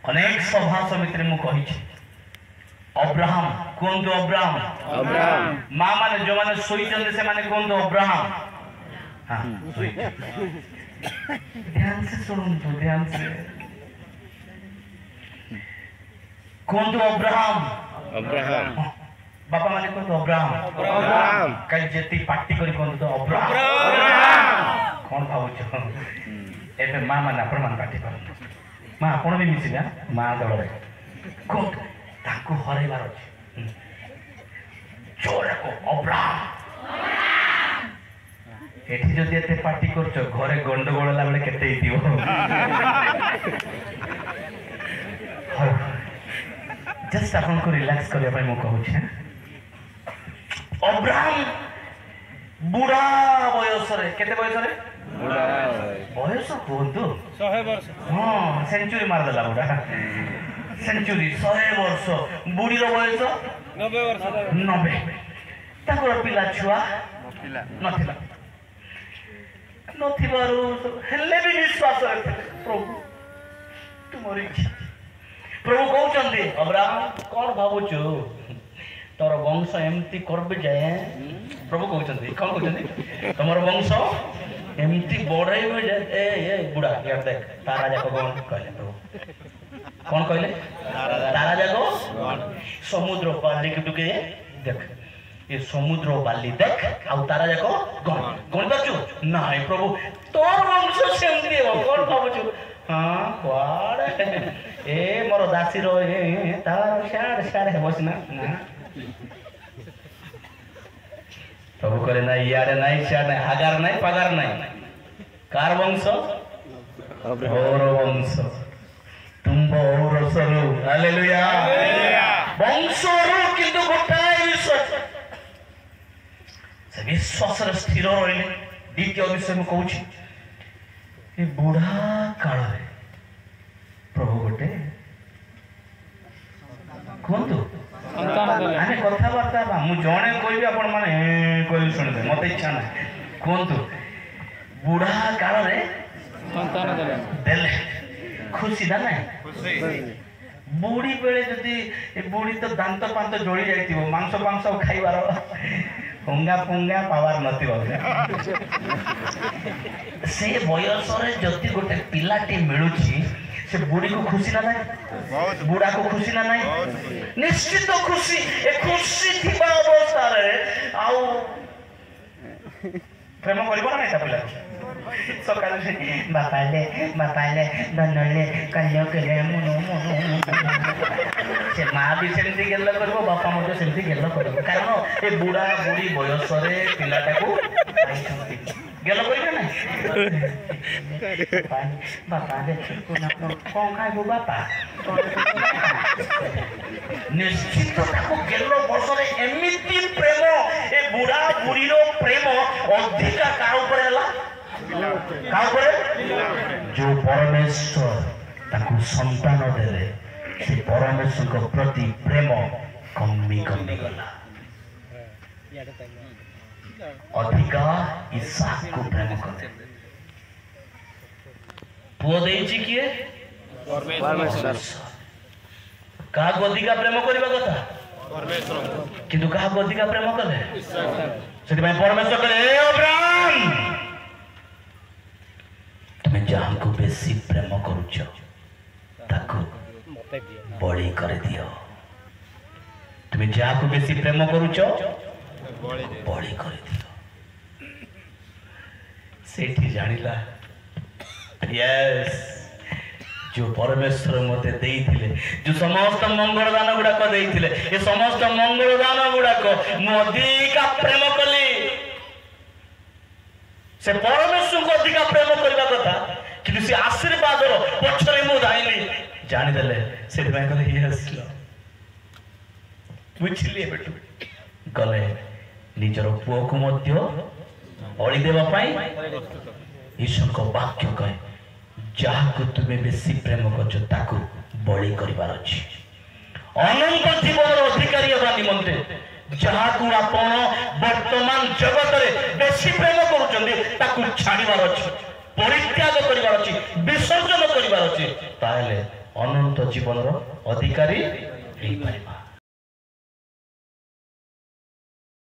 अनेक सभा समिति मु कही अब्राहम कहतु अब्राहम माँ माने जो माने शोचते से माने कहतु अब्राहम हाँ ध्यान से सुनतु ध्यान से कहतु अब्राहम बापा माने कहतु अब्राहम कहीं जेती पार्टी करी कहतु अब्राहम कौन भावुच एबे माँ माने आपण मान पार्टी कर माँ आपण भी मिसिबा माँ दल रे कहतु ताकू हरैबार अछि जोरे को अब्राहम एठी जदि एते पार्टी करछ घरे गंडगोल ला बेले केते हितियो जस्ट आपन को रिलैक्स करे भाई मो कहू छे अब्राहम बुढ़ा बयस रे केते बयस रे बुढ़ा बयस कोंतु 100 वर्ष हां सेंचुरी मार देला बुढ़ा सेंचुरी 100 वर्ष बुढ़ी रो बयस 90 वर्ष 90 ताको पिला छुआ नथिला नथिबारु हेले भी विश्वास रखते प्रभु तुमरी इच्छा प्रभु कहउचंदी अब्राहम कोन भाबुचु तोर वंश एमती करबे जाए प्रभु कहउचंदी कोन कहउचंदी तमर वंश एमती बढाई हो जाए ए बुढ़ा यार देख तारा जाको कोन कहले प्रभु कोन कहले तारा जाको समुद्र बाली के टुके देख ये समुद्र बाली देख आ तारा जाको गण बचु नाही प्रभु तोर वंश सेमती हो कोन भाबुचु हाँ क्वाड़े ए मोर दासी रो ए तार शाड़ शाड़ है बसना ना प्रभु करे ना यारे नहीं शाड़ नहीं हगार नहीं पगार नहीं कार वंश और वंश तुम और सरो हालेलुया वंश रो किंतु गोटाए विश्वास से विश्वास रे स्थिर रहिले द्वितीय विषय में कहूची ये बुढ़ा काल प्रभु गोटे कहतु आने कथबार्ता मु जड़े कहबी आपण माने कह शुणते मत इच्छा ना कहतु बुढ़ा काल देले खुशी ना ना बुढ़ी बेले जदि बुढ़ी तो दांत पांत जोड़ी जाइतिबो मांस पांस खाइबार पुंगा पुंगा पावर नथि से बयस रे जति गोटे पिलाटी मिलुची से बुढ़ी को खुशी ना नहीं बुढ़ा को खुशी ना नहीं निश्चित तो खुशी ए खुशी थिबा अवस्था रे आउ प्रेम करिबो ना एटा पिला सकाळ बापाले दनले कल्यो केले मुनु से माँ भी सेमती गेल करबो बापा मते सेमती गेल करबो कारण ए बुढ़ा बुढ़ी बयस रे पिलाटा को गेल करिबे ना बापा देखो कोन खाइबो बापा निश्चित को गेल बसरे एमिति प्रेम ए बुढ़ा बुढ़ी रो प्रेम अधिका का ऊपर हला का ऊपर जो परमेश्वर ताकू संतान देले से परमेश्वर को प्रति प्रेम कमी कमी गला अधिका इसहाक को प्रेम करे पुओ देइछि किए परमेश्वर का अधिका प्रेम करबा कथा परमेश्वर किंतु का अधिका प्रेम करे सेति में परमेश्वर करे ए अब्राहम तुम जहां को बेसी प्रेम करूछ ताको बड़ी कर दियो तुम जहां को बेसी प्रेम करूछ बड़ी कर दियो सेठी जानिला यस जो परमेश्वर मते देइथिले जो समस्त मंगल दान गुडा को देइथिले ये समस्त मंगल दान गुडा को मु अधिका प्रेम कली से परमेश्वर को अधिका प्रेम करबा कथा कि से आशीर्वाद रो पछरे मु दाइली जानि देले से में कहले यस बुझिले बेटू गले निजर पुओ को मध्य बळी देबा पाई ईश्वर को वाक्य कहे जहा को तुम्हें बेसी प्रेम करछ ताकू बळी करिवार अछि अनंत जीवन अधिकारी होबा निमंते जहा को आपण वर्तमान जगत रे बेसी प्रेम करूचंदी ताकू छाड़ीबार अछि परित्याग करिवार अछि विसर्जन करिवार अछि ताहेले ଅନନ୍ତ ଜୀବନର ଅଧିକାରୀ ହେଇପାରିବା।